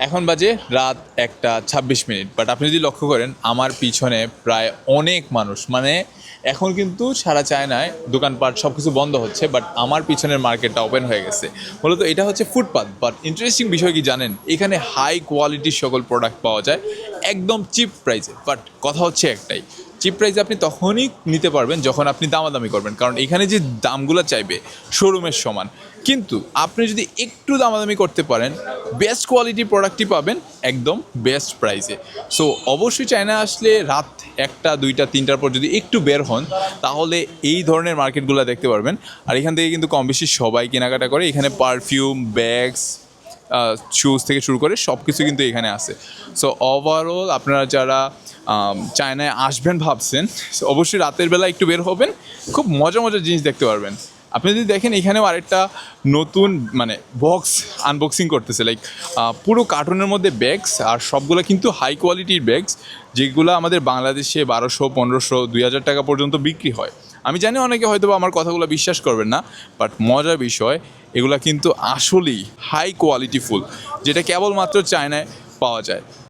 এখন বাজে রাত 1:26, বাট আপনি যদি লক্ষ্য করেন আমার পিছনে প্রায় অনেক মানুষ, মানে এখন কিন্তু সারা চায়নায় দোকানপাট সব কিছু বন্ধ হচ্ছে, বাট আমার পিছনের মার্কেটটা ওপেন হয়ে গেছে। মূলত এটা হচ্ছে ফুটপাথ, বাট ইন্টারেস্টিং বিষয় কি জানেন, এখানে হাই কোয়ালিটির সকল প্রোডাক্ট পাওয়া যায় একদম চিপ প্রাইসে। বাট কথা হচ্ছে একটাই, চিপ প্রাইসে আপনি তখনই নিতে পারবেন যখন আপনি দামাদামি করবেন, কারণ এখানে যে দামগুলো চাইবে শোরুমের সমান। কিন্তু আপনি যদি একটু দামাদামি করতে পারেন, বেস্ট কোয়ালিটির প্রোডাক্টই পাবেন একদম বেস্ট প্রাইসে। সো অবশ্যই চায়না আসলে রাত 1টা 2টা 3টার পর যদি একটু বের হন, তাহলে এই ধরনের মার্কেটগুলো দেখতে পারবেন। আর এখান থেকে কিন্তু কম বেশি সবাই কেনাকাটা করে। এখানে পারফিউম, ব্যাগস, শুজ থেকে শুরু করে সব কিছু কিন্তু এখানে আছে। সো ওভারঅল আপনারা যারা চায়নায় আসবেন ভাবছেন, অবশ্যই রাতের বেলা একটু বের হবেন, খুব মজা মজার জিনিস দেখতে পারবেন। আপনি যদি দেখেন এখানেও আরেকটা নতুন মানে বক্স আনবক্সিং করতেছে, লাইক পুরো কার্টুনের মধ্যে ব্যাগস, আর সবগুলো কিন্তু হাই কোয়ালিটির ব্যাগস, যেগুলো আমাদের বাংলাদেশে 1200, 1500, 2000 টাকা পর্যন্ত বিক্রি হয়। আমি জানি অনেকে হয়তো আমার কথাগুলো বিশ্বাস করবেন না, বাট মজার বিষয় এগুলা কিন্তু আসলেই হাই কোয়ালিটি ফুল, যেটা কেবলমাত্র চায়নায় পাওয়া যায়।